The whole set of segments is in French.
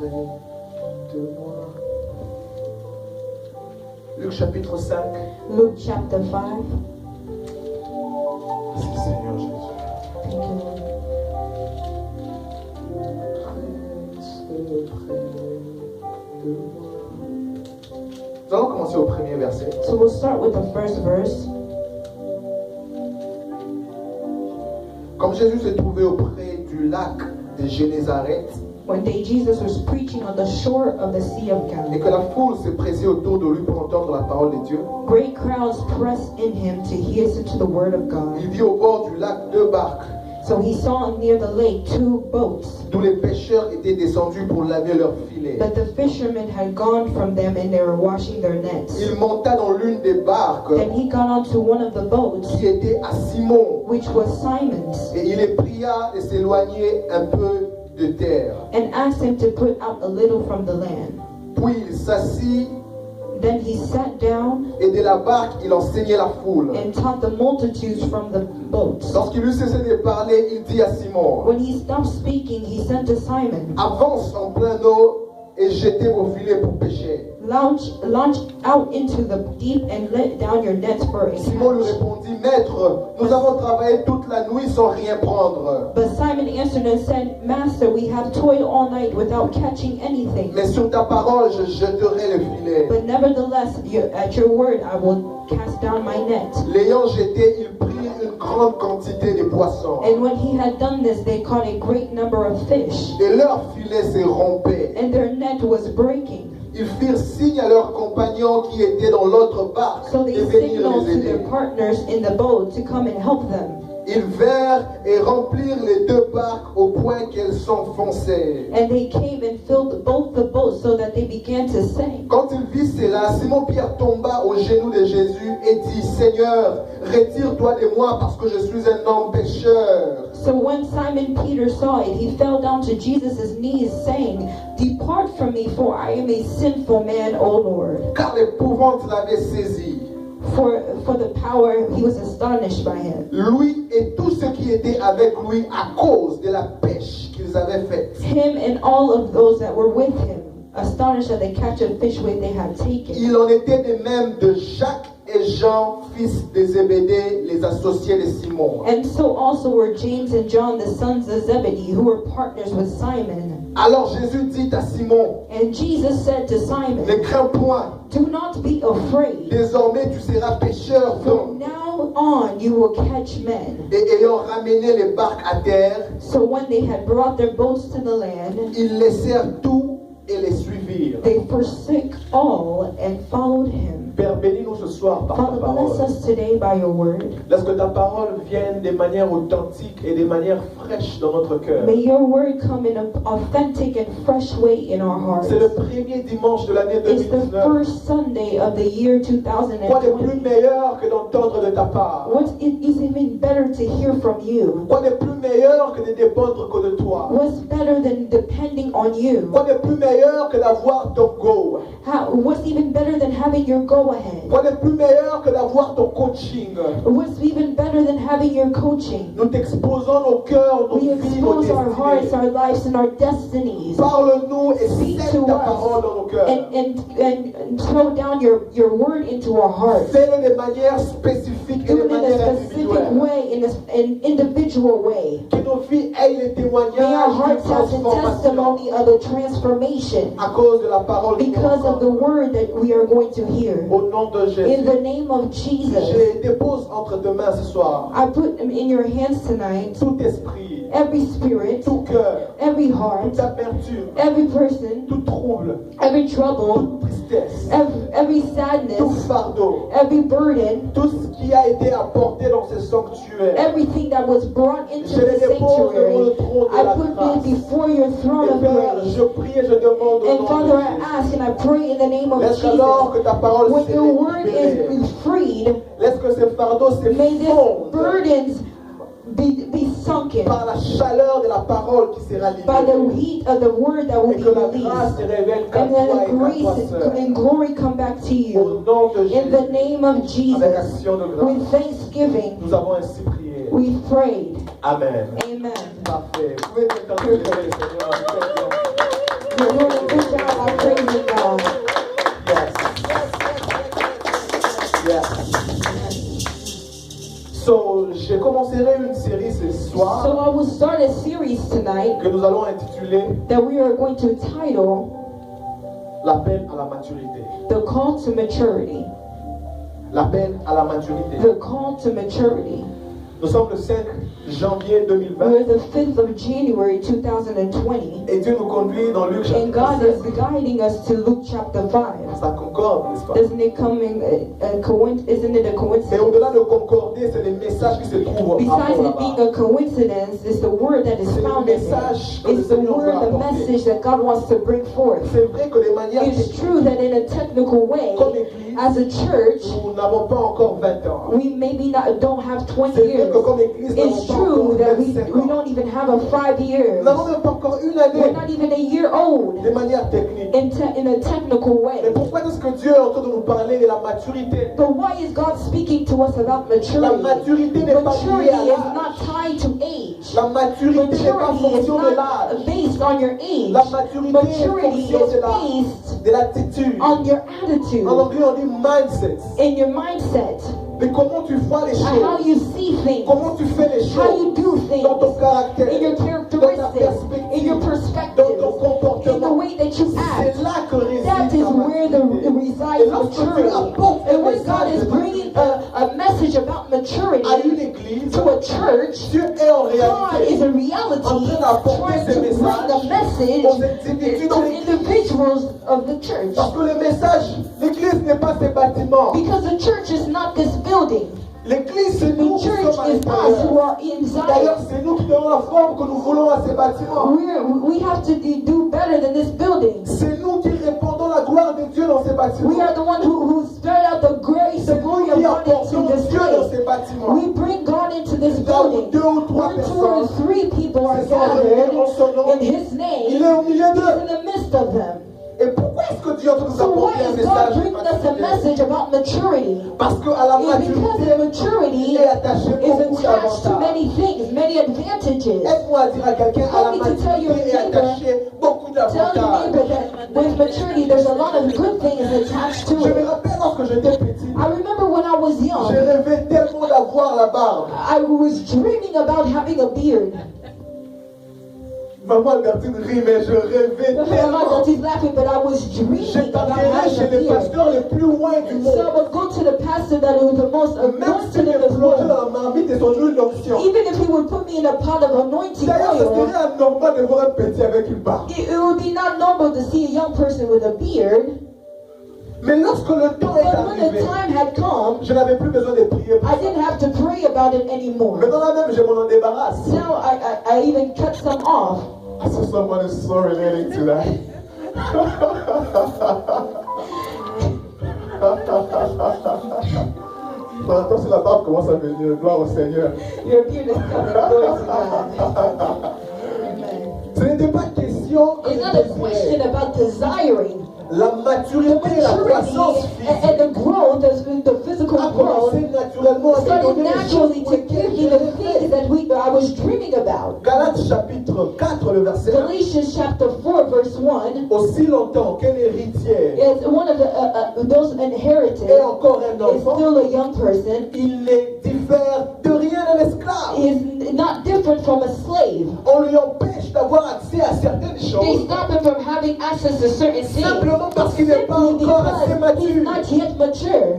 de moi. Luc chapitre 5. Luke chapter 5. Merci Seigneur Jésus. Thank you, Lord. Reste près de moi. Nous allons commencer au premier verset. So we'll start with the first verse. Comme Jésus se trouvait auprès du lac de Génézareth One day Jesus was preaching on the shore of the Sea of et Galilee. que la foule se pressait autour de lui pour entendre la parole de Dieu, Great crowds pressed in him to listen to the word of God. il vit au bord du lac deux barques So he saw near the lake 2 boats, d'où les pêcheurs étaient descendus pour laver leurs filets. but the fishermen had gone from them and they were washing their nets. Il monta dans l'une des barques Then he got onto one of the boats, qui était à Simon which was Simon's, et il les pria de s'éloigner un peu de terre. and asked him to put out a little from the land. Puis il s'assit Then he sat down et de la barque il enseignait la foule. and taught the multitudes from the boats. Lorsqu'il eut cessé de parler, il dit à Simon: When he stopped speaking, he said to Simon, avance en plein eau et jetez vos filets pour pêcher. launch out into the deep and let down your nets for a Simon lui catch. répondit: Maître, nous avons travaillé toute la nuit sans rien prendre. But Simon answered and said, Master, we have toiled all night without catching anything. Mais sur ta parole, je jetterai le filet. But nevertheless, at your word, I will cast down my net. L'ayant jeté, il prit une grande quantité de poissons. And when he had done this, they caught a great number of fish, Et leur filet se rompait. and their net was breaking. Ils firent signe à leurs compagnons qui étaient dans l'autre barque So de they venir signaled les to their aider. partners in the boat to come and help them. Ils vinrent et remplirent les deux barques au point qu'elles s'enfonçaient. And they came and filled both the boats so that they began to sink. Quand il vit cela, Simon-Pierre tomba aux genoux de Jésus et dit: Seigneur, retire-toi de moi parce que je suis un homme pécheur. So when Simon Peter saw it, he fell down to Jesus' knees, saying, Depart from me, for I am a sinful man, O Lord. Car l'épouvante l'avait saisi. For the power, he was astonished by him. Lui et tous ceux qui étaient avec lui à cause de la pêche qu'ils avaient faite. Him and all of those that were with him, astonished at the catch of fish which they had taken. Il en était de même de Jacques et Jean, fils de Zébédée, les associés de Simon. And so also were James and John, the sons of Zebedee, who were partners with Simon. Alors Jésus dit à Simon: And Jesus said to Simon, ne crains point, Do not be afraid. désormais tu seras pêcheur From d'hommes. now on you will catch men. Et ayant ramené les barques à terre, So when they had brought their boats to the land, ils laissèrent tout et les suivirent. they forsook all and followed him. Père, bénis-nous ce soir par ta Father, bless parole. us today by your word. Laisse que ta parole vienne de manière authentique et de manière fraîche dans notre cœur. May your word come in an authentic and fresh way in our hearts. C'est le premier dimanche de l'année It's the 2019. first Sunday of the year Quoi de plus 2020. meilleur que d'entendre de ta part? It is even better to hear from you? Quoi de plus meilleur que de dépendre que de toi? What's better than depending on you? Quoi de plus meilleur que d'avoir ton go? What's even better than having your go-ahead? Quoi de plus meilleur que d'avoir ton coaching? What's even better than having your coaching? Nous t'exposons nos cœurs, nos We vies, nos expose our hearts, destinées. our lives, and our destinies. Parle-nous et Speak sème to ta us parole dans nos cœurs. and throw down your word into our hearts. Fais-le de manière spécifique et Do de it in manière a specific individuelle. way, in an individual way. Que nos vies aient les May our témoignages de hearts have the transformation testimony of a transformation à cause de la parole que nous because of the entendons. word that we are going to hear. Au nom de In Jésus, the name of Jesus, je dépose entre tes mains ce soir I put them in your hands tonight. tout esprit, Every spirit, tout cœur, every heart, toute amertume, every person, tout trouble, every trouble, toute tristesse, every tout sadness, fardeau, every burden, tout ce qui a été apporté dans ce sanctuaire. everything that was brought into Je les the dépose devant le sanctuary. trône de I la put it grâce. before your throne Et of Père, grace. je prie et je demande au And nom Father, I de Jésus. ask and I pray in the name of Laisse alors Jesus, que ta parole when se your word libère. is freed, Laisse que ces fardeaux se may these fondent burdens be sunken par la chaleur de la parole qui sera by the libérée. heat of the word that will Et be que la grâce released. se révèle qu'à And toi then et qu'à toi grace seul. and glory come back to Au you. nom de In Jésus, the name of avec Jesus, action de grâce, with thanksgiving, nous avons ainsi prié. we prayed. Amen. Amen. Parfait. Vous pouvez maintenant célébrer le Seigneur. You're doing a good job by praising God. So, je commencerai une série ce soir So I will start a series tonight que nous allons intituler that we are going to title L'appel à la maturité. The Call to Maturity. L'appel à la maturité. The Call to Maturity. Nous sommes le 5 janvier 2020 We're the 5th of January 2020. et Dieu nous conduit dans Luc And chapitre God 5. is guiding us to Luke chapter 5. Ça concorde, n'est-ce pas? Doesn't it come in isn't it a Mais coincidence? au-delà de concorder, c'est les messages qui se trouvent en Besides rapport it being là-bas. a coincidence, it's the word that is C'est le found in message it. que le It's the Seigneur veut word, the apporter. message that God wants to bring forth. C'est vrai que de manière It's technique, true that in a technical way, comme Église, as a church, nous n'avons pas encore 20 ans. we maybe don't have 20 C'est vrai years. que comme Église, nous n'avons It's pas true encore that we 25 ans. don't even have a 5 years. Nous n'avons même pas encore une We're année not even a year old de manière technique. in a technical Mais way. pourquoi est-ce que Dieu est en train de nous parler de la maturité? But why is God speaking to us about La maturity? maturité n'est pas Maturity liée à is l'âge. not tied to age. La maturité n'est pas Maturity is fonction de not l'âge. based on your age. La maturité est Maturity fonction is de based de l'attitude. on your attitude En anglais, on dit mindset. and your mindset Mais comment tu vois les and how choses? you see things, Comment tu fais les how you choses? do things, Dans ton caractère, in your dans ta characteristics, in your perspective, dans perspective, ton in the comportement. way that you act. C'est là que réside That is la where maturité. resides Et lorsque tu maturity. apportes un And when God message is de bringing maturité a message about à une maturity église, to a church, Dieu est en God is réalité in reality en train d'apporter trying ce to bring message the message aux individus to de l'église. individuals of the church. Parce que le message, l'église n'est pas ces bâtiments. Because the church is not this building. L'église, c'est nous The qui church sommes à is us who l'intérieur. are D'ailleurs, inside. c'est nous qui donnons la forme que nous voulons à ces bâtiments. We have to do better than this building. C'est nous qui répandons la gloire de Dieu dans ces bâtiments. We are the one who spread out the grace, the C'est nous glory of qui God apportons into this Dieu dans place. ces bâtiments. We bring God into this Là où building. 2 ou 3 Where 2 or personnes 3 people are se sont réunis en son nom, gathered in His il name, est au milieu He's d'eux. in the midst of them. Et pourquoi est-ce que Dieu est en train de nous So why apporter un is God message de bringing us a maturité? message about maturity? Parce qu'à la It's because maturité, the maturity est attaché is beaucoup attached to d'avantages. many things, many advantages. Aide-moi à dire à quelqu'un, à la Help me to tell your maturité est neighbor- attaché beaucoup Tell your d'avantages. neighbor that with maturity there's a lot of good things attached to Je me it. rappelle lorsque j'étais petit, I remember when I was j'ai young, rêvé tellement d'avoir la barbe. I was dreaming about having a beard. Maman Albertine rit, mais je rêvais My tellement. mom is laughing, but I was dreaming about J'étais having chez a les beard. pasteurs les plus loin du So I monde. would go to the pastor that was the most Même si anointed me in this plongeait world. dans la marmite et son huile d'onction. Even if he would put me in a pot of anointing D'ailleurs, ce oil, serait anormal de voir un petit avec une barbe. it would be not normal to see a young person with a beard. Mais lorsque le temps est But when the arrivé, time had come, je n'avais plus besoin de prier pour I ça. didn't have to pray about it anymore. Maintenant là même, je m'en débarrasse. Now I even cut some off. I saw someone is so relating to that. Maintenant, si la barbe commence à venir, gloire au Seigneur. Your beard is coming. Glory to God. Amen. Ce n'était pas question It's not a question about desiring. La maturité et la croissance Maturity and physique the growth, the physical a growth, commencé naturellement à me started donner les choses naturally pour to lesquelles give je me the things rêvais. that I was dreaming about. Galates chapitre 4, le verset 1. Galatians chapter 4 verse 1 Aussi longtemps qu'un héritier is one of those inherited est encore un is enfant, still a young person, il ne diffère de rien d'un esclave. is not different from a slave. On lui empêche d'avoir accès à certaines They choses stop him from having access to certain things simplement parce qu'il n'est pas simply encore assez because he's mature. not yet mature.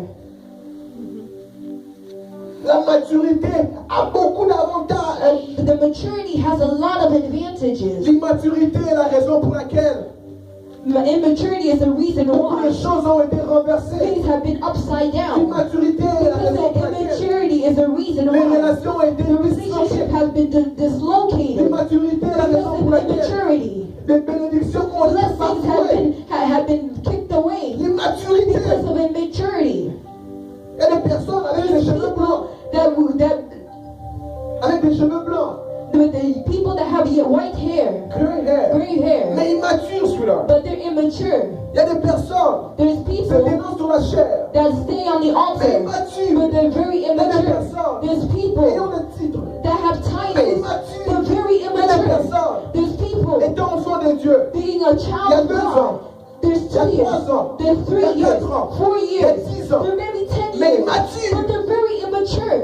La maturité a beaucoup d'avantages. The maturity has a lot of advantages. L'immaturité est la raison pour laquelle Immaturity is the reason beaucoup de why choses ont été renversées. things have been upside down. L'immaturité est la Because raison pour the laquelle immaturity is the reason les why relations ont été the relationship disloquées. has been dislocated. L'immaturité est la Because raison pour of laquelle immaturity. des bénédictions ont été Blessings bafouées. have been kicked away L'immaturité. because of immaturity. Il y a des personnes avec des cheveux blancs, That avec des cheveux blancs, the people that have white hair, gray hair, mais immatures celui-là. but they're immature. Il y a des personnes There's qui se people dénoncent sur la chair, that stay on the mais altar, immatures, but they're very Il y a des immature. personnes There's ayant people des titres, that have mais titles, immatures. but very Il y a des immature. personnes There's people étant enfants de Dieu, being a Il y child a of 2 God. ans. There's Il y a 2 years. 3 ans. There's Il y a 3 years. 4 ans. 4 Il y a years. 10 ans. They're maybe 10 Mais years. immature. But they're very immature.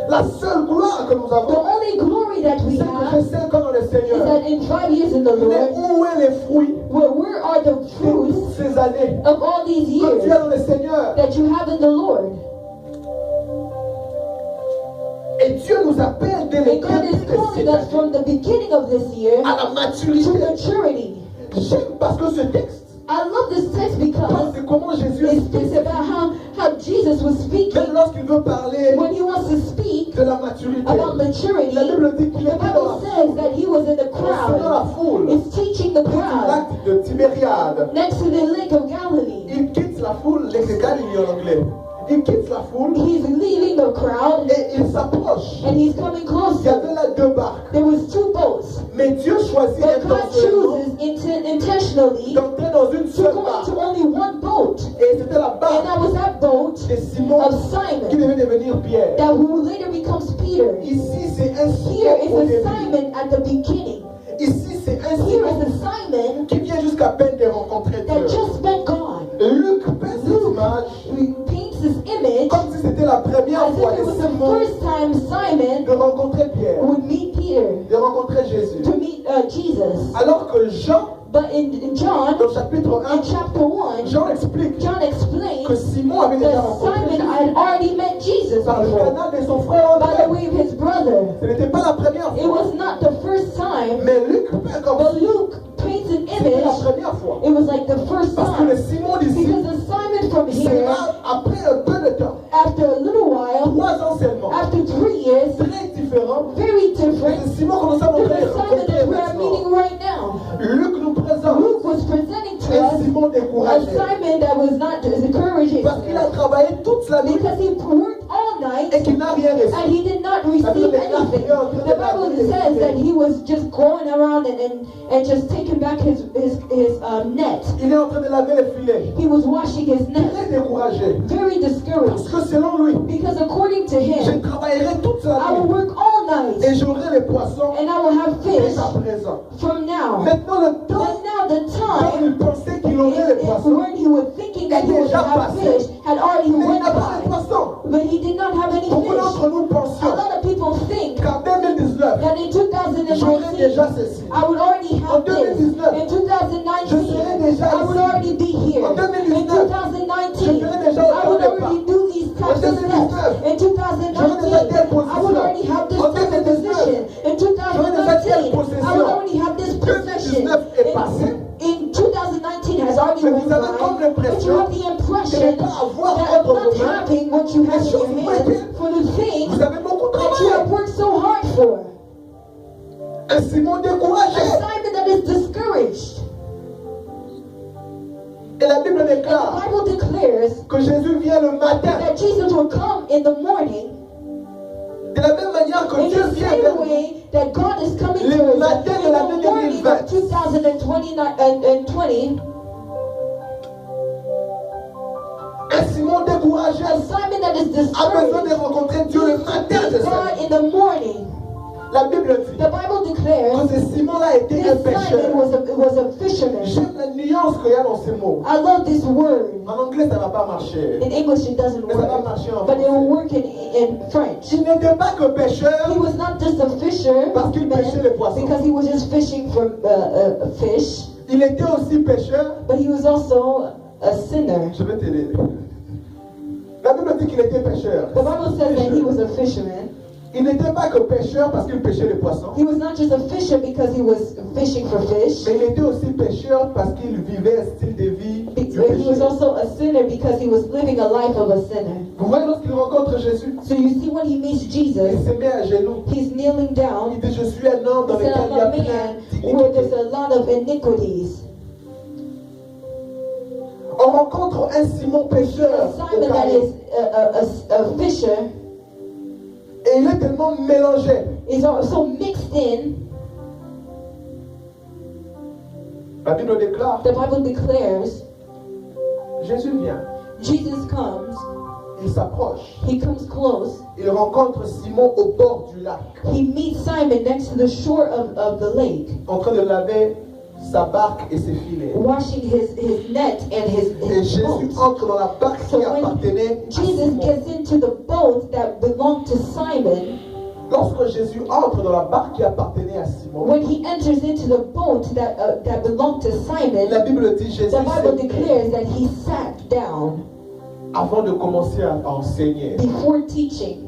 La seule gloire que nous The avons, only glory that we c'est que have j'ai 5 ans dans le is Seigneur. that in 5 years in the Mais Lord, où est les fruits where are the de fruits toutes ces années of all these que tu as years dans le Seigneur? that you have in the Lord? Et Dieu nous appelle dès le And God is début de calling cette us année from the beginning of this year à la to maturité. maturity. J'aime parce que ce texte I love this text parle because de comment Jésus it speaks about how Jesus was même speaking lorsqu'il veut parler when he wants to speak de la maturité. about maturity. La Bible dit qu'il The était dans Bible la says that he was in the enseignant la crowd. foule. It's teaching the Près du crowd lac de Tibériade. next to the lake of Galilee. Il quitte la foule, les Galiléens en anglais. Il quitte la foule He's leaving the crowd et il s'approche. and he's coming Il y closer. avait là 2 barques. There was 2 boats, Mais Dieu choisit but God intentionnellement chooses intentionally d'entrer dans une to seule go barque. into only one boat, Et c'était la and barque that was that boat de Simon of qui Simon, devait devenir Pierre. that who later becomes Peter. Ici, c'est un Here Simon is au a début. Simon at the beginning. Ici, c'est un Here Simon is a Simon qui vient jusqu'à peine de rencontrer that Dieu. just met God. Luc peint cette image He paints this image comme si c'était la première as fois if it de was the Simon first time Simon de rencontrer Pierre, would meet Peter, de rencontrer Jésus. to meet Jesus. Alors que Jean, But in John, dans le chapitre 1, in chapter 1, Jean explique John que explains Simon avait déjà that rencontré Simon Jésus had already met Jesus par le before, canal de son frère by the André. way of his brother. Ce n'était pas la première It fois. was not the first time, Mais Luc peint comme but si Luke paints an c'était la image. première fois. It was like the first Parce que le time. Simon d'ici, Because the Simon from c'est here, là, après un peu de temps, after a little while, 3 ans seulement, after 3 years, très différent. very C'est different Simon commence à to montrer the Simon rencontrer that we are maintenant. meeting right now. Luc nous présente Luke was presenting to un us Simon a découragé. Simon that was not encouraging Parce qu'il a travaillé toute la nuit because he worked all night et qu'il n'a rien reçu. and he did not receive anything. The Bible says that he was just going around and just taking back his net. Il est en train de laver les filets. He was washing his net. Très découragé. Very discouraged. Parce que selon lui, Because according to je him, travaillerai toute la I will nuit work all night et j'aurai les poissons and I will have dès fish à présent. from now. Maintenant, le temps But now the quand time il pensait qu'il aurait les poissons, when he was thinking that he would have fish had already mais il went n'a pas les by. poissons. But he did not have any Beaucoup fish. d'entre nous A pensions lot of people think qu'en 2019, that in j'aurais 2019 déjà ceci. I would already have this. In 2019 I would already be here. In 2019 I would already do these types of steps. In 2019 I would already have this type of position. In 2019 I would already have this possession. In 2019 has already Mais went vous avez comme by, but you l'impression have the de impression ne pas avoir that entre not vos mains having what you have les in your choses hands for the things Vous avez beaucoup that you have travaillé. worked so hard for. Un Simon découragé. A Simon that is discouraged. Et la Bible And the déclare Bible declares que Jésus vient le matin. that Jesus will come in the morning De la même manière que in Dieu the vient same vers nous. way that God is coming Le to us matin de in l'année the morning 2020. of 2020. Un Simon découragé A Simon that is a besoin de discouraged rencontrer Dieu le matin de seeks sa God vie. in the morning. La Bible dit The Bible declares que ce Simon-là était un this pécheur. Simon was a fisherman. J'aime la nuance qu'il y a dans ces mots. I love this word. En anglais, ça ne va pas marcher. In English it doesn't Mais ça va work, marcher en but it will français. work in French. Il n'était pas que pécheur He was not just a fisher parce qu'il pêchait les poissons. because he was just fishing for fish, Il était aussi pécheur. but he was also a sinner. Je vais t'aider. La Bible dit qu'il était pécheur. The Bible says that he was a fisherman. Il n'était pas que pécheur parce qu'il pêchait les poissons. He was not just a fisher because he was fishing for fish, Mais il était aussi pécheur parce qu'il vivait un style de vie du but he was péché. also a sinner because he was living a life of a sinner. Vous voyez lorsqu'il rencontre Jésus, So you see when he meets il Jesus, se met à genoux. he's kneeling Il down. dit, je suis un homme dans He said, lequel I'm il y a a plein man where there's d'iniquités. a lot of iniquities. On rencontre un Simon pécheur au Simon that carré. is a fisher Et il est tellement mélangé. is also mixed in. La Bible déclare, The Bible declares Jésus vient. Jesus comes Il s'approche. He comes close. Il rencontre Simon au bord du lac. He meets Simon next to the shore of the lake. En train de laver sa barque et ses filets. Washing his net and his Et Jésus boat. entre dans la barque qui appartenait à Jesus Simon. gets into the boat that belonged to Simon. Lorsque Jésus entre dans la barque qui appartenait à Simon, When he enters into the boat that belonged to Simon, la Bible dit Jésus the Bible s'est declares that he sat down avant de commencer à enseigner. before teaching.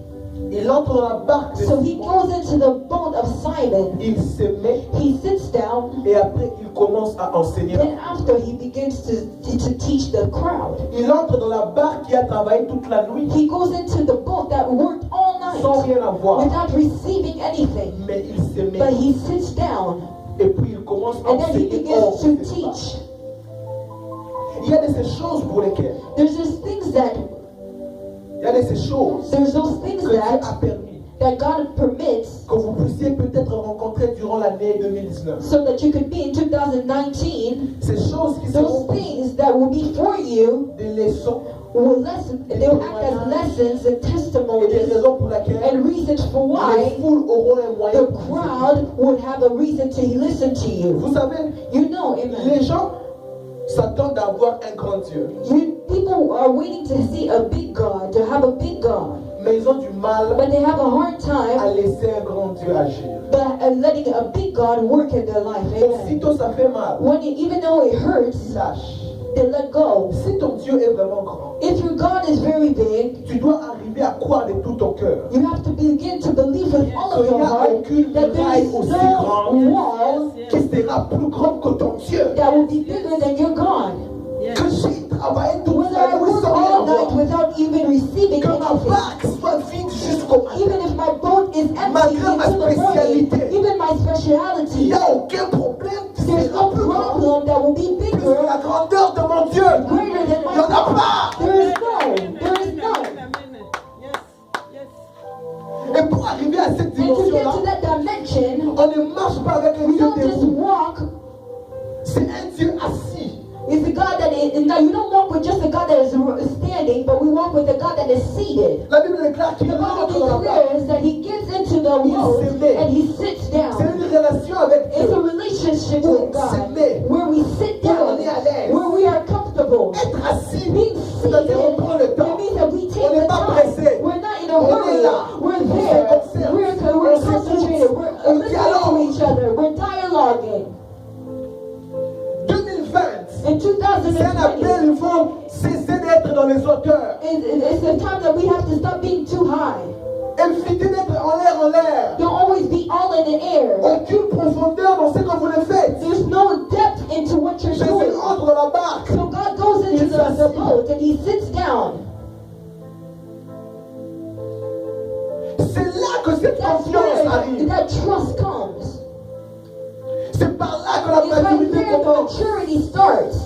Il entre dans la barque de So he Simon, goes into the boat of Simon. il se met He sits down. et après il commence à enseigner. Then after he begins to teach the crowd. Il entre dans la barque qui a travaillé toute la nuit He goes into the boat that worked all sans night rien avoir. without receiving anything. Mais il se But met he sits down et puis il commence à and then he enseigner hors begins to de cette barque. teach. Il y a de ces choses pour lesquelles, There's those things that il y a de ces choses there's those things que Dieu a that permis God permits que vous puissiez peut-être rencontrer durant l'année 2019. so that you could be in 2019. Ces choses qui seront Those things that will be for you des leçons will they'll act as lessons and et des testimonies raisons pour lesquelles and reasons for les why foules auront un moyen. the crowd would have a reason to listen to you. Vous savez, You know, amen. les gens s'attendent à avoir un grand Dieu, People are waiting to see a big God, to have a big God, mais ils ont du mal but they have a hard à time laisser un grand Dieu agir. letting a big God work in their life. Amen. Aussitôt ça fait mal, Even though it hurts, lâche. they let go. Si ton Dieu est vraiment grand, If your God is very big, tu dois arriver à croire de tout ton cœur you have to begin to believe with all of qu'il your n'y a heart aucune that there muraille is aussi no grande wall qui sera plus grande que ton Dieu. that will be bigger than your God. Que j'ai travaillé toute Whether la I nuit work sans rien all night avoir, without even receiving que ma anything, barque soit vide jusqu'au matin. even if my boat is empty Malgré ma until the morning, spécialité. even my Il speciality, n'y a aucun problème, tu there's seras no plus grand. problem that will be Plus que bigger, la grandeur de mon Dieu. greater than Il my n'y en a God. pas. There is none. There is none. Et pour arriver à cette And to get dimension-là, to that dimension, on ne marche pas avec un we Dieu don't just debout. walk. C'est un Dieu assis. It's a God that is, now you don't walk with just a God that is standing, but we walk with a God that is seated. La Bible déclare qu'il The rentre Bible dans la barque. declares that he gets into the boat and he sits C'est down. une relation avec It's a Dieu. relationship with God where we sit down, where we are comfortable. Être assis, Being seated, c'est-à-dire on prend le it temps. means that we take On n'est the pas time. pressé. We're not in a On est hurry. là. We're On there. s'observe. We're On concentrated. s'écoute. We're On listening to dialogue. each other. We're dialoguing. 2020, In c'est un 2020, appel, il faut cesser d'être dans les hauteurs. it's a time that we have to stop being too high. Évitez d'être en l'air. Don't always be all in the air. Aucune profondeur dans ce que vous le faites. There's no depth into what you're Jésus doing. entre dans la barque. So God goes into the boat and he sits down. C'est là que cette That's confiance where arrive. that trust comes. C'est par là que la It's right maturité there the commence. maturity starts.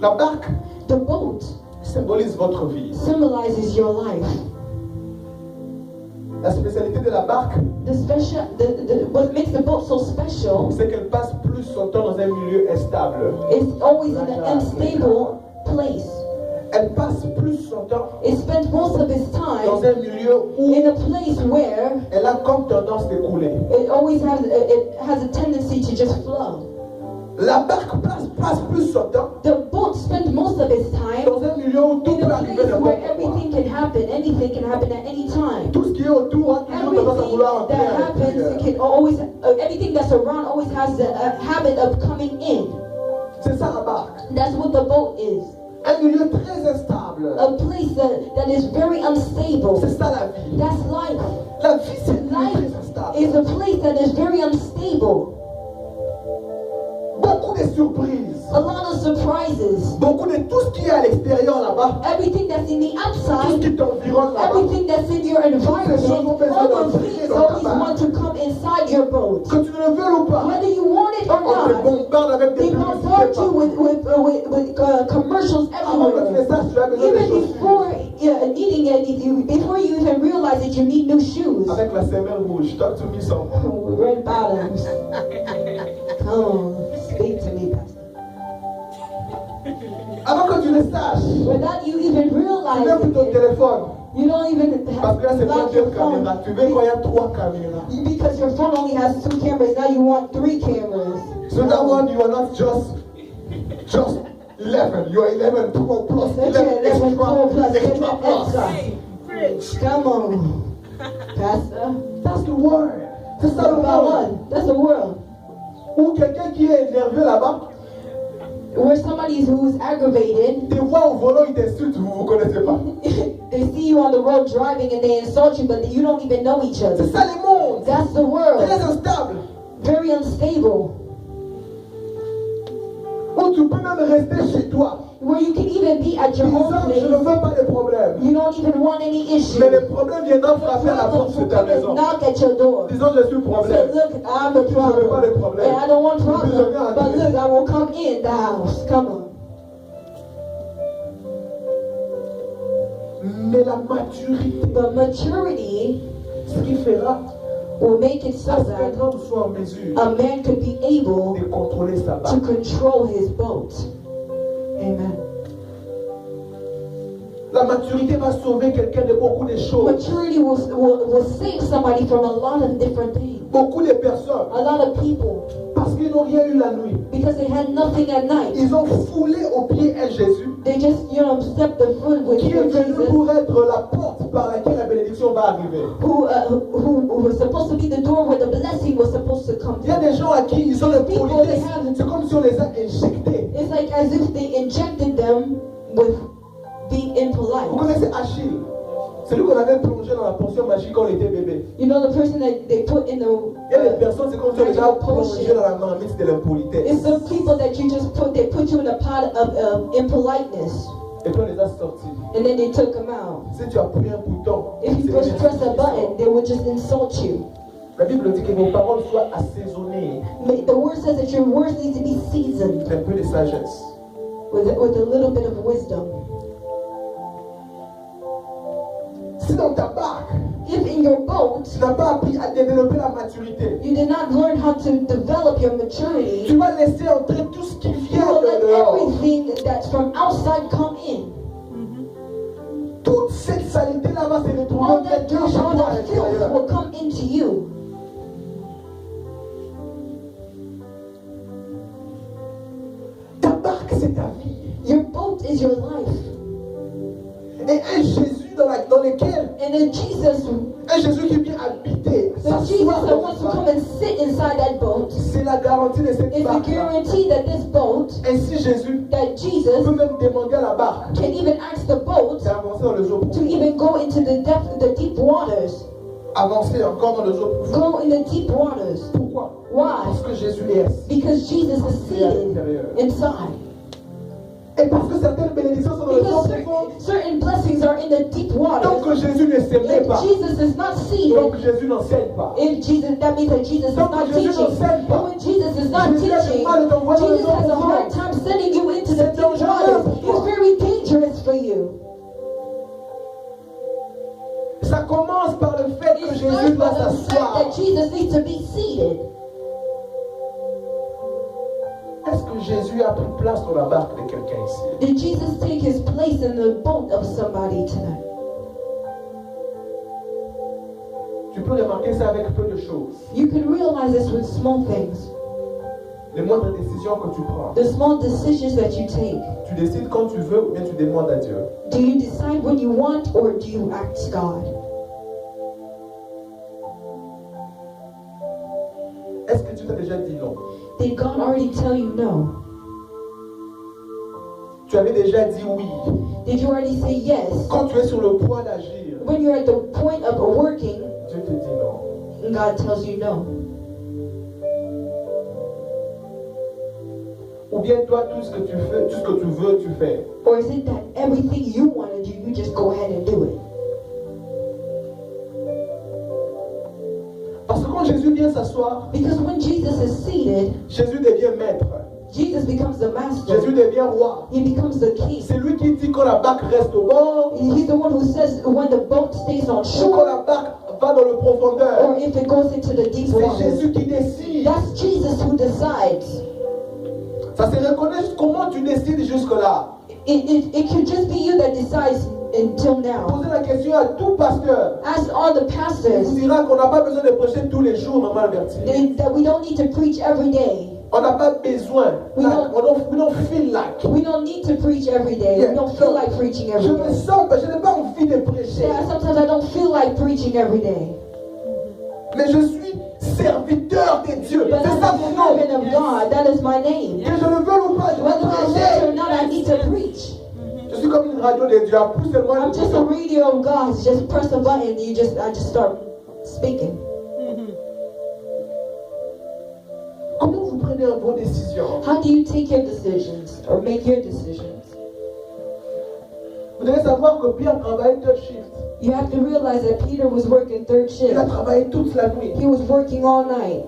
La barque The boat symbolise votre vie. symbolizes your life. La spécialité de la barque, What makes the boat so special c'est qu'elle passe plus son temps dans un milieu instable. is always in an unstable place. Elle passe plus son temps It spends most of its dans time un milieu où in a place where elle a comme tendance de couler. it has a tendency to just flow. La barque passe plus son temps The boat spends most of its time dans un milieu où tout in peut a arriver place n'importe where quoi. everything can happen. Anything can happen at any time. Tout ce qui est autour a toujours tendance à Everything vouloir entrer that à happens l'intérieur. can always, everything that's around always has the habit of coming in. C'est ça la barque. That's what the boat is. Un milieu très instable. A place that is very unstable. C'est ça la vie. That's life. La vie, c'est un milieu Life très instable. is a place that is very unstable. Beaucoup de surprises. A lot of surprises. Beaucoup de tout ce qui est à l'extérieur là-bas. Everything that's in the Tout ce outside, qui t'environne là-bas. everything that's in your environment, all those things always want to come inside your boat. Que tu ne le veuilles ou pas, Whether you want it or on te not, bombarde avec des they bombard you publicités. with commercials Avant que tu ne everywhere. saches, tu as besoin de Even choses. before eating it, before you even realize that you need new shoes. Avec la semelle rouge, talk to me some. Red bottoms. Come on, speak to me, Pastor. Avant que tu le saches, without you even tu mets realizing plus ton it, téléphone. you don't even Parce que là, c'est pas lock deux your phone. caméras. Tu veux qu'il y a 3 caméras. Because your phone only has 2 cameras, now you want 3 cameras. So that one, you are not just 11. You are 11 Pro plus 11 Pro plus extra plus. extra. Come on, Pastor. That's the word. C'est ça le About monde. what? That's the world. Ou quelqu'un qui est énervé là-bas, Where somebody who's aggravated, te voit au volant, il t'insulte, vous ne vous connaissez pas. they see you on the road driving and they insult you, but you don't even know each other. C'est ça le monde. That's the world. Très instable. Very unstable. Ou tu peux même rester chez toi. Where you can even be at your own Disant, je ne place. veux pas de problème. You don't even want any issue. Mais le problème viendra frapper à la porte de ta maison. Knock at your door. Disons, je suis Say, problème. look, I'm the Je ne veux pas de problem. problème. And I don't want problem. Je viens But entrer. look, I will come in the house. Come on. Mais la maturité, The maturity ce qui fera will make it so à ce that qu'un homme soit en mesure a man could be able de contrôler sa to barque. control his boat. Amen. La maturité va sauver quelqu'un de beaucoup de choses. Maturity will save somebody from a lot of different things. Beaucoup de personnes, A lot of people, parce qu'ils n'ont rien eu la nuit, because they had nothing at night. ils ont foulé aux pieds un Jésus They just, stepped the foot with qui est venu Jesus, pour être la porte par laquelle la bénédiction va arriver. who was supposed to be the door where the blessing was supposed to come Il y a to. des gens à qui ils ont le People, politesse. they have- C'est comme si on les a injectés. It's like as if they injected them with being Vous impolite. connaissez Achille? C'est lui qu'on avait plongé dans la potion magique quand on était bébé. You know, the person that they put in Il y a des personnes, c'est comme si on les a plongés dans la marmite de l'impolitesse. it's the people that you just they put you in a pot of impoliteness, Et puis on les a sortis. and then they took them out. Si tu appuies un bouton, If you c'est press a button, they would just insult you. La Bible dit que vos paroles soient assaisonnées The word says that your words need to be seasoned d'un peu de sagesse. with a little bit of wisdom. Si dans ta barque, If in your boat tu n'as pas appris à développer la maturité, you did not learn how to develop your tu maturity, vas laisser entrer tout ce qui you vient will de let dehors. everything that's from outside come in. Toute cette saleté-là va se retrouver All that maintenant dirt, chez all toi à that filth l'intérieur. will come into you. Ta barque, c'est ta vie. Your boat is your life. Et un Jésus dans lequel, And then Jesus, un Jésus qui vient habiter, the Jesus s'asseoir that dans wants to ta come barque, and sit inside that boat, c'est la garantie de cette is the barque. guarantee that this boat, Ainsi, Jésus that Jesus peut même demander à la barque can even ask the boat d'avancer dans les eaux to profondes. even go into the deep waters. Avancer encore dans les eaux profondes. Go in the deep waters. Pourquoi? Why? Parce que Jésus est assis. Because Jesus is seated inside. Et parce que certaines bénédictions sont dans les eaux Because profondes. certain blessings are in the deep Donc waters. que Jésus ne s'aimait If pas. Jesus is not Donc seated, Jésus n'enseigne pas. if Jesus, that means that Jesus is Donc not Jésus teaching. n'enseigne pas. And when Jesus is not Jésus a du teaching, mal de t'envoyer dans les Jesus eaux has a hard profondes. time sending you into the C'est deep dangereux waters. pour toi. It's very dangerous for you. Ça commence par le fait que It Jésus starts doit by the fact s'asseoir. that Jesus needs to be seated. Est-ce que Jésus a pris place dans la barque de quelqu'un ici? Did Jesus take his place in the boat of somebody tonight? Tu peux remarquer ça avec peu de choses. You can realize this with small things. Les moindres décisions que tu prends. The small decisions that you take. Tu décides quand tu veux ou bien tu demandes à Dieu. Do you decide when you want or do you ask God? Est-ce que tu t'as déjà dit non? Did God already tell you no? Tu avais déjà dit oui. Did you already say yes? Quand tu es sur le point d'agir, When you're at the point of working, Dieu te dit non. and God tells you no. Ou bien toi, tout ce que tu fais, tout ce que tu veux, tu fais. Or is it that everything you want to do, you just go ahead and do it? Parce que quand Jésus vient s'asseoir, Because when Jesus is seated, Jésus devient maître. Jesus becomes the master. Jésus devient roi. He becomes the king. C'est lui qui dit quand la barque reste au bord He's the one who says when the boat stays on ou quand shore la barque va dans le profondeur. or if it goes into the deep C'est waters. Jésus qui décide. That's Jesus who decides. Ça se reconnaît juste comment tu décides jusque-là. It could just be you that decides until now. Posez la question à tout pasteur. Ask all the Il pastors vous dira qu'on n'a pas besoin de prêcher tous les jours, maman Albertine. that we don't need to preach every day. On n'a pas besoin. We don't feel like. We don't need to preach every day. Yeah. We don't feel like preaching Je every me day. sens, je n'ai pas envie de prêcher. Yeah, sometimes I don't feel like preaching every day. Mais je suis serviteur de Dieu. But C'est I'm ça a mon nom. servant of God. That is my name. Que je le veuille ou pas, je Whether dois I want prêcher. or not, I need to preach. Je suis comme une radio de Dieu. Plus seulement I'm just a radio of God. Just press a button, I just start speaking. Comment vous prenez vos décisions? How do you take your decisions or make your decisions? Vous devez savoir que Pierre travaille third shift. You have to realize that Peter was working third Il shift. a travaillé toute la nuit. He was working all night.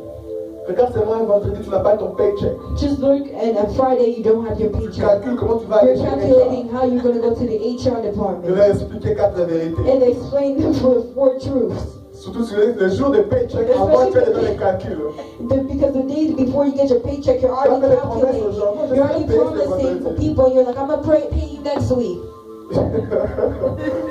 Regarde seulement un vendredi, tu n'as pas ton paycheck. Just look, and on Friday you don't have your Tu paycheck. calcules comment tu vas aller You're chez calculating how you're going to go to the HR Je department vais expliquer 4 vérités. and explain them for 4 truths. Surtout sur le jour de paycheck, avant tu as déjà les calculs. Because the days before you get your paycheck, you're already calculating. You're already promising to people, and you're like, I'm going to pay you next week.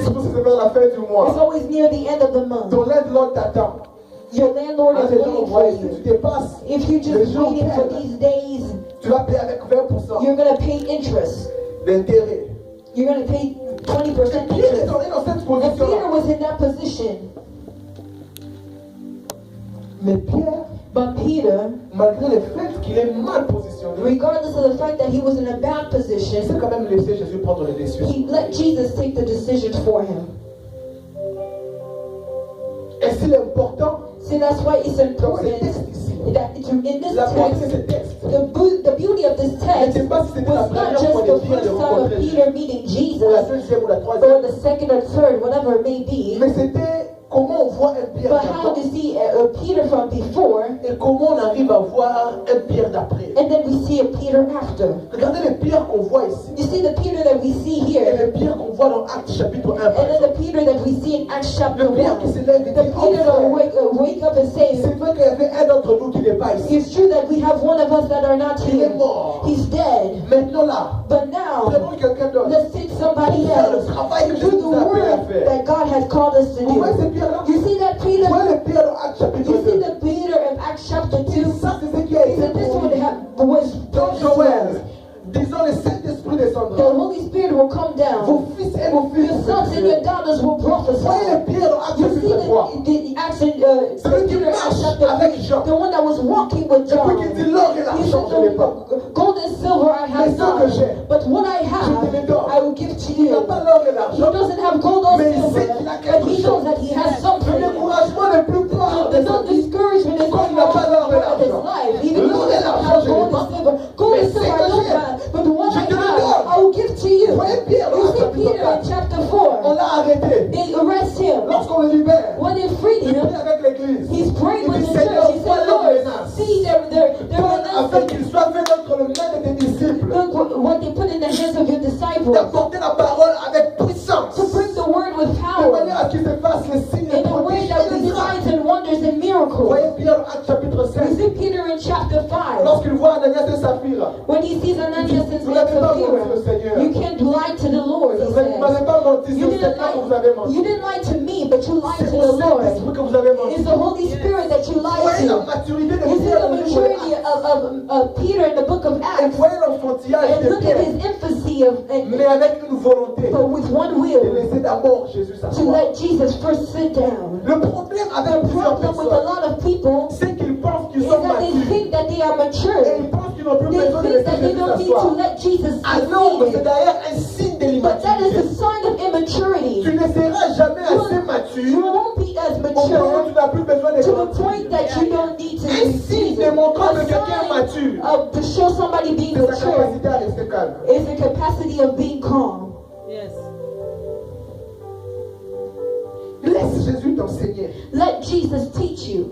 Surtout si c'est vers la fin du It's mois. always near the end of the month. Ton landlord t'attend. Your landlord Ah, is les gens waiting voient, for si tu you. dépasses, If you're les just gens waiting for payent. these days, Tu vas payer avec 20% you're going to pay interest. d'intérêt. You're going to pay 20% Pierre est interest. tombé dans cette And Peter position-là. was in that position. Mais Pierre, But Peter, malgré le fait qu'il est mal positionné, regardless of the fact that he was in a bad il position, s'est quand même laissé Jésus prendre les décisions. he let Jesus take the decisions for him. Et c'est important See, that's why it's dans ce important texte ici. that in this La beauté de text, ce texte. the beauty of this Je ne sais text pas si c'était la was not première just fois the de Pierre de first time of rencontrer Peter Jésus, meeting ou la Jesus, deuxième ou la or troisième. the second or third, whatever it may be. Mais c'était comment on voit un Pierre But how d'avant to see Peter from before, et comment on arrive à voir un Pierre d'après. and then we see a Peter after. Regardez le Pierre qu'on voit ici You see the Peter that we see et here, le Pierre qu'on voit dans Actes chapitre 1 par and then exemple. the Peter that we see in Acts chapter Le Pierre qui 1. se lève et The dit Peter that enfin, wake up and say, c'est vrai qu'il y avait un d'entre nous qui n'est pas ici. it's true that we have one of us that are not Il est here. mort. He's dead. Maintenant là, But now, prenons quelqu'un d'autre. let's take somebody Pour faire le else travail que to do Jésus the nous a appelé à work faire. that God has called us to Vous voyez ce do. Pierre-là? You see that Vous Peter? voyez le Pierre dans Actes chapitre You see 2. the Peter in Acts chapter 2? Ça, c'est ce qui a He été said this one promis. was Dans Joël, disons le Saint-Esprit the descendra. Holy Spirit will come down. Vos fils et vos filles. Your sons and your daughters will Voyez prophesy. le Pierre dans Actes You see chapitre 3. the Acts in Celui qui Peter Acts marche chapter avec 3, Jean. the one that was walking with Et puis John. qui dit l'or et He l'argent, said, je n'ai pas. the gold and silver I Mais have ce que j'ai, not, but what I have, je te le donne. I will give to Il n'a you. pas l'or et He l'argent. doesn't have gold or Mais il silver, sait qu'il a but quelque he chose. knows that he has Le something. découragement le plus fort de The sa vie. discouragement is Quand il not n'a pas l'or et part of his l'argent. life. Even L'or though he et doesn't l'argent, have je n'ai gold pas. and silver. Gold Mais and c'est silver I que don't j'ai. have, but the one Je I te le have, donne. I will give to you. Voyez Pierre dans You Actes see chapitre Peter 4. in chapter On 4. l'a arrêté. They arrest him. Lorsqu'on le libère, When they freed il him, prie avec l'église. he's praying Il with dit, the church. Seigneur, He vois said, leur Lord, menace. see their Donne afin menace. qu'il soit fait entre le main de tes disciples. Look what they put in the hands of your disciples. D'apporter la parole avec puissance. To bring the word with De power. manière à ce qu'il se fasse les signes et In a way prodiges that et the les miracles. signs and wonders and miracles. Voyez Pierre dans Actes chapitre You 5. see Peter in chapter 5. Lorsqu'il voit Ananias et Saphira. When he sees Ananias and Vous n'avez pas menti au Sapphira, Seigneur. you can't lie to the Lord, he Vous ne m'avez says. pas menti, c'est You au didn't Seigneur que vous avez menti. you didn't lie to me, but you lied C'est to au the Lord. Saint-Esprit que vous avez menti. It's the Holy Spirit that you lied Voyez la to. maturité de You see Pierre the au livre des maturity Actes. of Peter in the book of Et Acts. voyez l'enfantillage And de look at Pierre. his infancy of, Mais avec une volonté but with one de will, laisser d'abord Jésus to s'asseoir. let Jesus first sit down. Le problème avec The plusieurs problem with a personnes, lot of people c'est qu'ils pensent qu'ils is sont that they matures. think that they are Et mature. ils pensent qu'ils n'ont plus They besoin de think laisser that they Jésus don't need to s'asseoir. let Jesus Alors que sit c'est d'ailleurs un signe de But that is l'immaturité. a sign of immaturity. Tu ne seras jamais assez You mature won't be as au point où mature tu n'as plus besoin de to the grandir. point that you don't need to Un be signe Jesus. démontrant que A quelqu'un est mature, sign to show somebody being c'est sa mature capacité à rester calme. is the capacity of being calm. Yes. Laisse Jésus t'enseigner. Let Jesus teach you.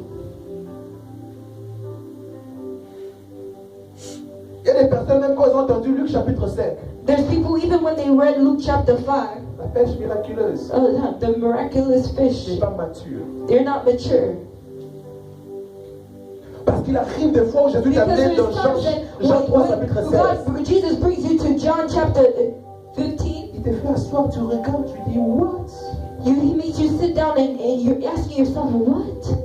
Il y a des personnes, même quand ils ont entendu Luc chapitre 5, There's people, even when they read Luke chapter 5, la pêche miraculeuse, the miraculous n'est fish, pas mature. they're not mature. Parce Parce qu'il arrive des fois où Jésus t'amène dans Jean 3, chapitre 16. Jesus brings you to John chapter 15. Il te fait asseoir, tu regardes, tu dis, what? He makes you sit down and you're asking yourself, what?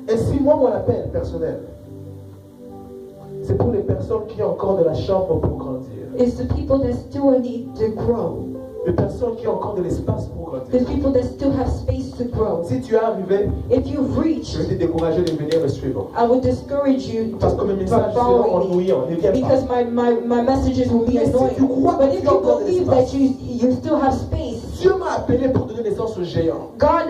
Et si moi, mon appel personnel, c'est pour les personnes qui ont encore de la chambre pour grandir. It's the people that still need to grow. Les personnes qui ont encore de l'espace pour grandir. The people that still have space to grow. Si tu es arrivé, if you've reached, je vais te décourager de venir me suivre. I would discourage you Parce que mes messages seront ennuyants. Ne viens pas. Because my messages will be annoying. Si tu crois but if you believe that you still have space, Dieu m'a appelé pour donner naissance aux géants. God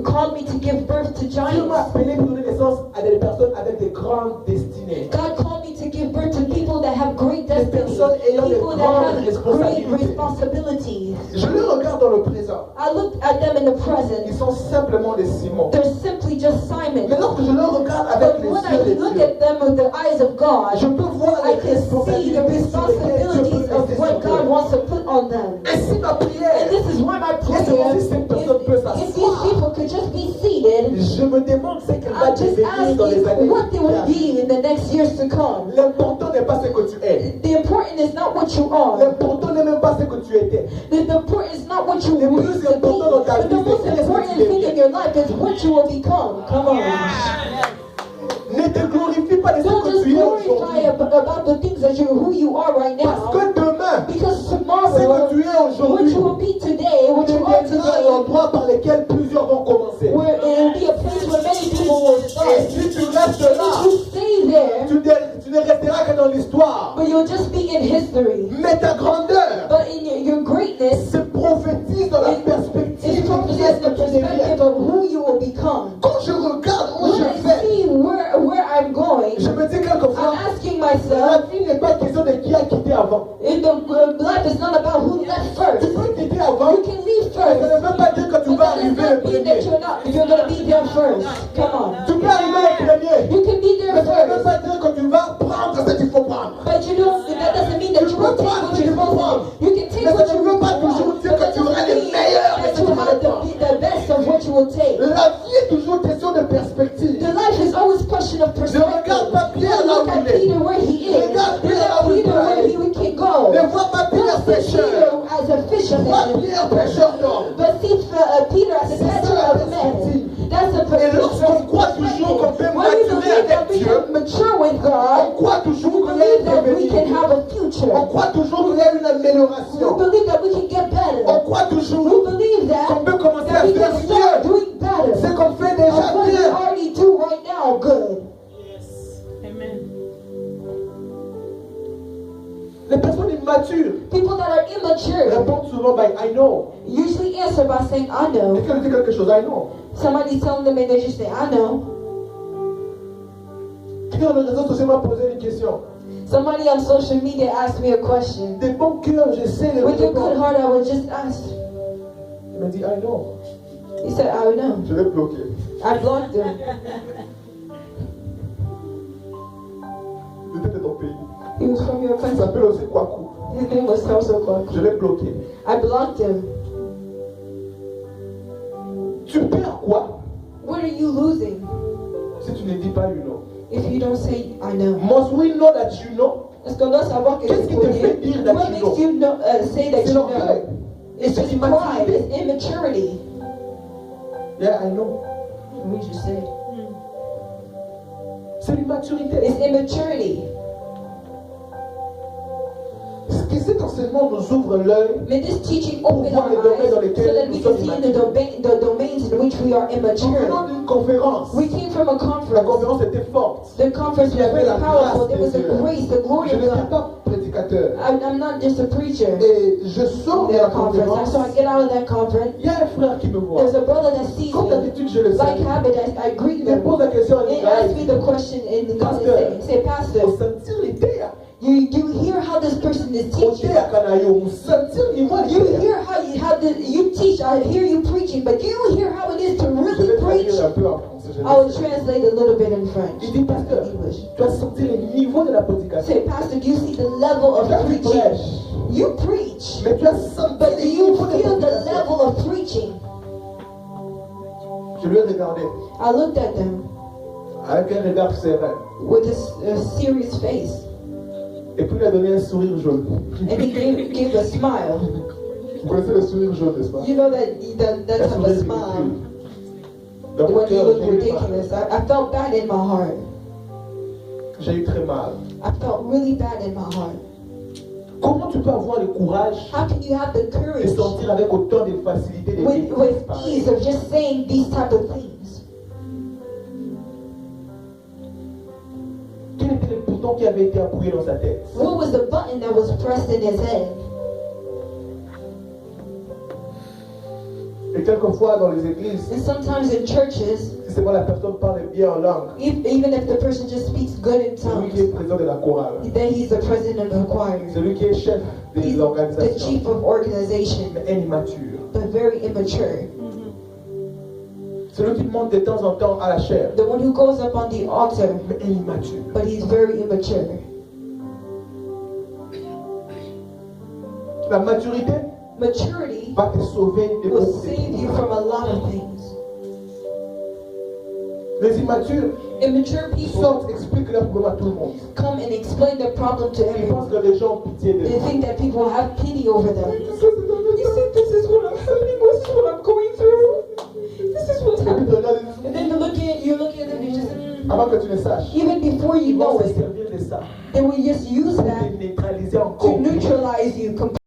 called me to give birth to giants. Dieu m'a appelé pour donner naissance à des personnes avec des grandes destinées. God called me to give birth to people that have great destiny. Personnes ayant des People that grandes have great responsabilités. responsibilities. Je les regarde dans le présent. I look at them in the present. Ils sont simplement des Simons. They're simply just Simon. Mais lorsque je les regarde avec But les when yeux I de look Dieu, at them with the eyes of God, je peux voir I les can see the responsibilities of what God wants to put on them. Et si ma prière, And this is why my prayer, if these people could just be seated, je me demande ce qu'elle va I'm just devenir dans les années asking what they will qui be in the next years to come. L'important n'est pas ce que tu es. The important is not what you are. L'important n'est même pas ce que tu étais. The important is not what you Le will plus be, important dans ta but the vie, most c'est qu'est-ce que important tu thing in your life is what you will become. Come on. Ne te glorifie pas de ce Don't que just tu es glorify aujourd'hui. about the things that who you are right Parce now. que demain, Because ce tomorrow, que tu es what aujourd'hui, you will be today, what you are deviendra today, l'endroit par lequel plusieurs vont commencer. where it will be a place where many people will Et start. si tu restes là, If you stay there, tu ne resteras que dans l'histoire. but you'll just be in history. Mais ta grandeur But in your greatness, se prophétise dans la it's perspective represents the de ce que tu deviens. perspective of who you will become. Quand je regarde où When je I vais, see where I'm going, je me dis quelquefois, I'm asking la myself, vie n'est pas question de qui a quitté avant. if the life is not about who left Tu first. peux quitter avant, You can leave mais ça ne first. veut pas dire que tu But vas that does arriver le not mean that premier. you're going to be there first. Come on. Tu peux arriver le premier, You can be there mais ça ne veut first. pas dire que tu vas prendre ce qu'il faut prendre. But that doesn't mean that you will take what you're supposed to. You can take Mais what ça you ne veut pas want, toujours dire but que that tu auras doesn't les mean meilleurs de that ce you que tu have vas the best of what you will take. La vie est toujours question de perspective. The life is always a question of Ne perspective. regarde pas Pierre là Look où at il est. Peter where he is. Regarde Look Pierre là at où il Peter peut where aller. he can go. Ne vois pas Pierre Don't see pécheur. Peter as a Vois fisherman, Pierre pécheur d'homme. but see Peter as a C'est ça catcher la of men. perspective. That's a Et lorsqu'on croit toujours qu'on peut When we maturer believe that avec we Dieu, can mature with on God, croit toujours we qu'il y a believe that une we can devenir. have a future. On croit toujours qu'il y a une We amélioration. believe that we can get better. On croit We toujours believe qu'on that, peut commencer à we faire can start mieux. doing better. Ce qu'on fait déjà Of what we bien. already do right now, good. Les personnes immatures People that are immature répondent souvent by I know. usually answer by saying, I know. Quelqu'un dit quelque chose, I know. Somebody's telling them and they just say, I know. Quelqu'un dans les réseaux sociaux m'a posé une question. Somebody on social media asked me a question. De bon cœur, j'essaie de With a good répondre. heart, I would just ask. Il m'a dit I know. He said, I know. Je l'ai bloqué. I blocked him. Il était de ton pays. He was from your Il country. s'appelle aussi Kwaku. His name was so Kwaku. Je l'ai bloqué. I blocked him. Tu perds quoi What are you losing si tu ne dis pas you know? if you don't say, I know? Must we know that you know? Est-ce qu'on doit savoir que Qu'est-ce qui te fait dire that What you makes you know, say that C'est you l'orgueil. know? It's C'est just l'immaturité. pride. It's immaturity. Yeah, I know. We just said. C'est l'immaturité. It's immaturity. Que cet enseignement nous ouvre l'œil May this teaching open voir our les domaines dans eyes lesquels so that we nous can sommes see the domains in which we are Nous immature. venons d'une conférence. We came from a La conference. conférence était forte. The conference was very powerful. There was a grace, the glory Je of n'étais God. pas prédicateur. I'm not just a preacher. Et je sors de la That conference. conférence. So I get out of that conference. Il y a un frère qui me voit. There's a brother that sees Comme me. d'habitude, je le Like sais. habit, I greet Il me them. pose la question en They ask me Israël. the question in the Pastor. say, Pastor, Au sentir l'idée, you hear how this person is au teaching. thé à Canaillot, au sentir l'image. You hear how you teach. I hear you preaching, but do you hear how it is to Je really vais preach? traduire un peu en français. je I will le sais. translate a little bit in French. Il dit, pasteur, English. tu as senti le niveau de la prédication. Say, Pastor, do you see the level of Tu preaching? prêches, You preach, mais tu as senti but le do you niveau de feel the prédication. level of preaching? les regardais I looked at them avec un regard serein. with a serious face. Et puis il a donné un sourire jaune. And he gave a smile. Vous connaissez le sourire jaune, n'est-ce pas? You know that type of smile. Dans mon When he cœur, looked j'ai eu mal. ridiculous. I felt bad in my heart. J'ai eu très mal. I felt really bad in my heart. Comment tu peux avoir le courage How can you have the de courage sortir avec autant de facilité des with ease of just saying these type of things? Quel était le bouton qui avait été appuyé dans sa tête? What was the button that was pressed in his head? Et quelquefois dans les églises, And sometimes in churches, si c'est pas la personne parle bien en langue, even if the person just speaks good in c'est lui qui tongues, est président de la chorale. then he's the president of the choir. C'est lui qui est chef de He's the l'organisation. chief of organization, Mais immature. but very immature. C'est lui qui monte de temps en temps à la chair. The one who goes up on the altar, Mais immature. but he's very immature. La maturité Maturity va te sauver de will beaucoup de save you choses. from a lot of things. Les immatures Immature people sortent, expliquent leurs problèmes à tout le monde. come and explain the problem to Ils everyone. pensent que les gens ont pitié de They eux. think that people have pity over them. You see, this is what I'm happening. This is what I'm going through. This is what's Et puis happening. tu regardes et tu And dis, then you're looking at them, you just, avant que tu ne saches, even before you ils vont know se it, servir de ça they will just use pour that te neutraliser to encore plus. neutralize you completely.